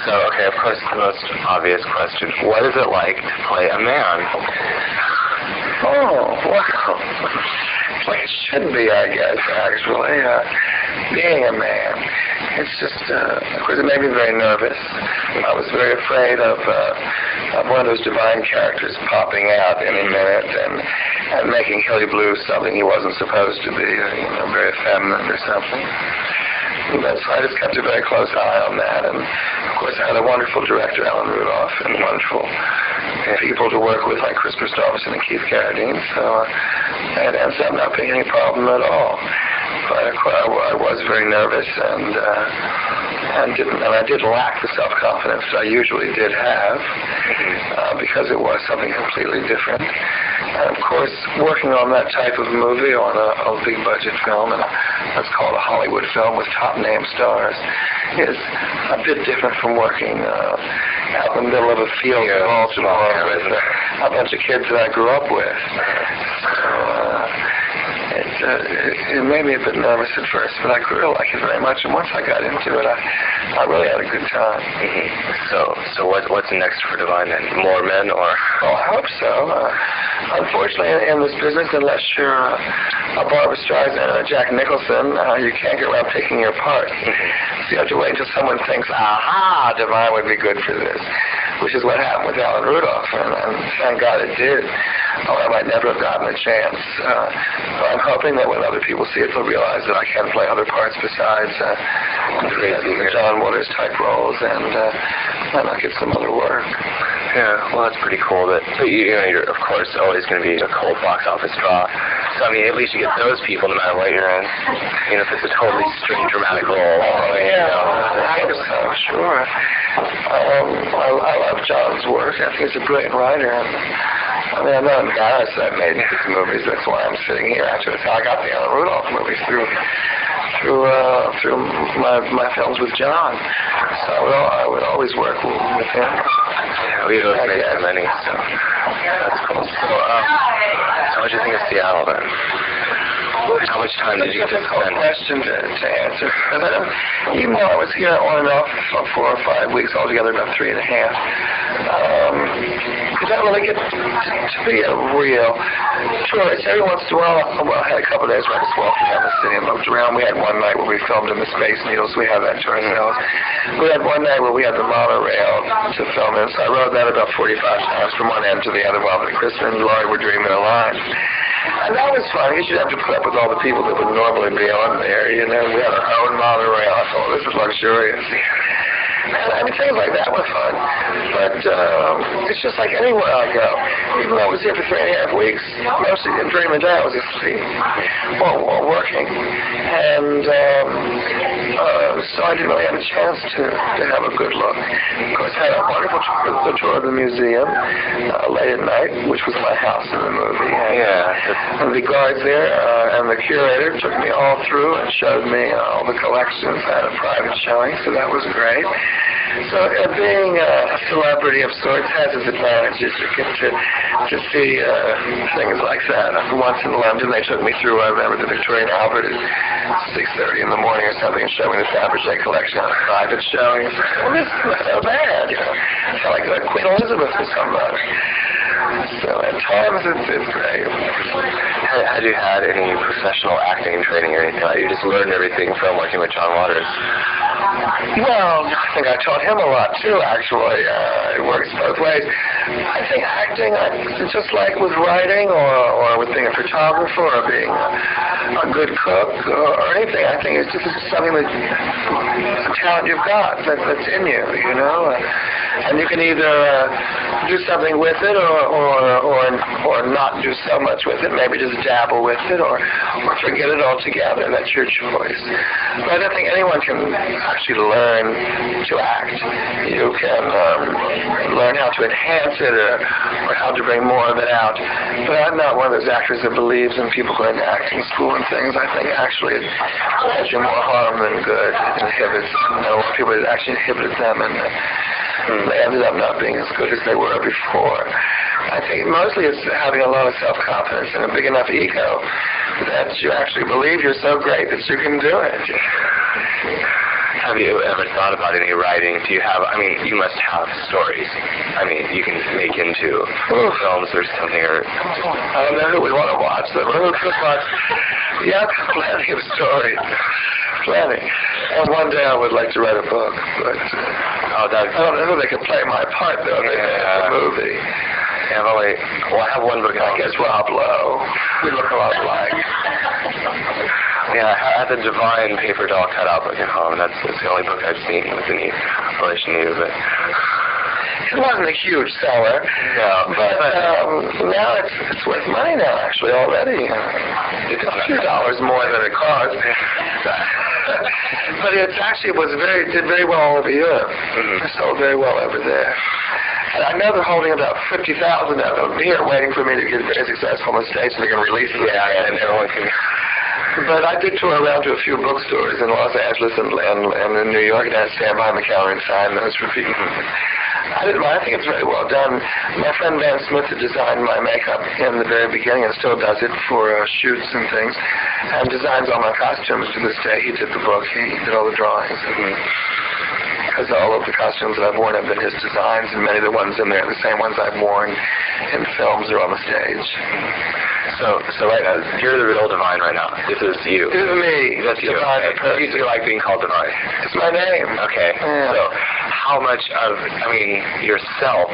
So, okay, of course, the most obvious question. What is it like to play a man? Oh, wow. It's like it should be, I guess, actually. Being a man. It's just, of course, it made me very nervous. I was very afraid of one of those divine characters popping out any minute and making Hilly Blue something he wasn't supposed to be, very effeminate or something. And so I just kept a very close eye on that. And, of course, I had a wonderful director, Alan Rudolph, and wonderful people to work with like Chris Christopherson and Keith Carradine. So it ends up not being any problem at all. But I was very nervous, and I did lack the self-confidence that I usually did have, because it was something completely different. And of course, working on that type of movie, on a big budget film, and that's called a Hollywood film with top name stars, is a bit different from working out in the middle of a field in Baltimore with a bunch of kids that I grew up with. So it made me a bit nervous at first, but I grew to like it very much, and once I got into it, I really had a good time. So what's next for Divine then? More men, or? Oh, I hope so. Unfortunately, in this business, unless you're a Barbra Streisand and a Jack Nicholson, you can't go around picking your parts. So you have to wait until someone thinks, aha, Divine would be good for this, which is what happened with Alan Rudolph, and thank God it did. Oh, I might never have gotten a chance. But I'm hoping that when other people see it, they'll realize that I can play other parts besides the John Waters type roles, and I'll get some other work. Yeah, well, that's pretty cool. But you're of course always going to be a cold box office draw. So I mean, at least you get those people no matter what you're in. If it's a totally straight dramatic role. Oh yeah, I guess so. Sure. I love John's work. I think he's a brilliant writer. I'm not embarrassed that I made these movies. That's why I'm sitting here. Actually, that's how I got the Alan Rudolph movies through my films with John. So I would always work with him. Yeah, we've always made so many, so that's cool. So, what did you think of Seattle then? How much time did you get to spend? That's a question to answer. Even though I was here on and off for 4 or 5 weeks, altogether about 3.5, because I really get to be a real tourist. Every once in a while, I had a couple of days where I just walked around the city and looked around. We had one night where we filmed in the Space Needles. We have that to ourselves. We had one night where we had the monorail to film in, so I rode that about 45 times from one end to the other while Chris and Laurie were dreaming their lives. And that was fun. You should have to put up with all the people that would normally be on there. We had our own monorail. I thought, this is luxurious. And things like that were fun. But it's just like anywhere I go. Even though I was here for 3.5 weeks, mostly during the day I was asleep or working. And so I didn't really have a chance to have a good look. Of course, I had a wonderful tour of the museum late at night, which was my house in the movie. And the guards there and the curator took me all through and showed me all the collections. I had a private showing, so that was great. So being a celebrity of sorts has its advantages. You get to see things like that. Once in London, they took me through, I remember, the Victoria and Albert at 6:30 in the morning or something, and showed me the Fabergé collection on a private showing. Well, this is not so bad, I felt like Queen Elizabeth or somebody. So at times it's great. Had you had any professional acting training or anything like that? You just learned everything from working with John Waters? Well, I think I taught him a lot too, actually. It works both ways. I think acting, just like with writing or with being a photographer or being a good cook or anything, I think it's just something that a talent you've got that's in you, and you can either do something with it or not do so much with it, maybe just dabble with it or forget it altogether. That's your choice. But I don't think anyone can actually learn to act. You can learn how to enhance it or how to bring more of it out. But I'm not one of those actors that believes in people going to acting school and things. I think actually it does you more harm than good. It inhibits people. It actually inhibited them, and they ended up not being as good as they were before. I think mostly it's having a lot of self-confidence and a big enough ego that you actually believe you're so great that you can do it. Have you ever thought about any writing? Do you have, I mean, you must have stories. I mean, you can make into films or something, or... I don't know who would want to watch them, or who could watch. Yeah, plenty of stories. Plenty. And one day I would like to write a book, but I don't know who they could play my part, though. They have a movie. Yeah, I have one book. I guess Rob Lowe. We look a lot alike. Yeah, I had the Divine paper doll cutout book at home. That's the only book I've seen with any relation to you, but... It wasn't a huge seller. No. But now it's worth money now, actually, already. It's a few dollars more than it cost. But it actually did very well over Europe. It sold very well over there. And I know they're holding about 50,000 of them here, waiting for me to get very successful on the stage so they can release them. Yeah, and everyone can... But I did tour around to a few bookstores in Los Angeles and in New York, and I stand behind the counter and sign those for people. I didn't mind. I think it's very well done. My friend Van Smith had designed my makeup in the very beginning and still does it for shoots and things, and designs all my costumes to this day. He did the book. He did all the drawings. Because all of the costumes that I've worn have been his designs, and many of the ones in there are the same ones I've worn in films or on the stage. So right now, you're the real Divine right now. This is you. This is me. That's you. Divine. You like being called Divine. It's my name. Okay. Yeah. So how much of, yourself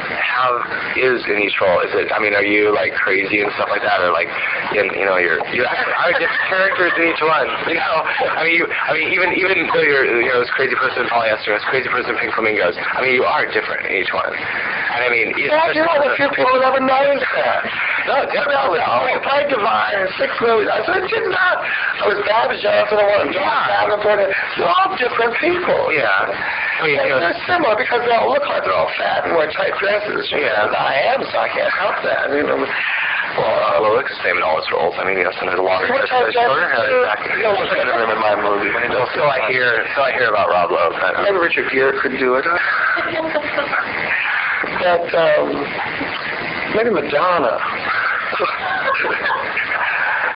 is in each role? Is it, are you like crazy and stuff like that, or like, you are different characters in each one? Even though you're, this crazy person in polyester, this crazy person in Pink Flamingos, you are different in each one. And a few people would never notice that. No, definitely. I played Divine in 6 movies. I said, I was Babs Johnson, I was John Davenport. They're all different people. Yeah. They're similar because they all look like they're all fat and wear tight dresses. Yeah. I am, so I can't help that. Well, it looks the same in all its roles. Sometimes a longer dress, shorter hair. Exactly. No one's gonna remember my movie. So I hear about Rob Lowe. Maybe Richard Gere could do it. But maybe Madonna.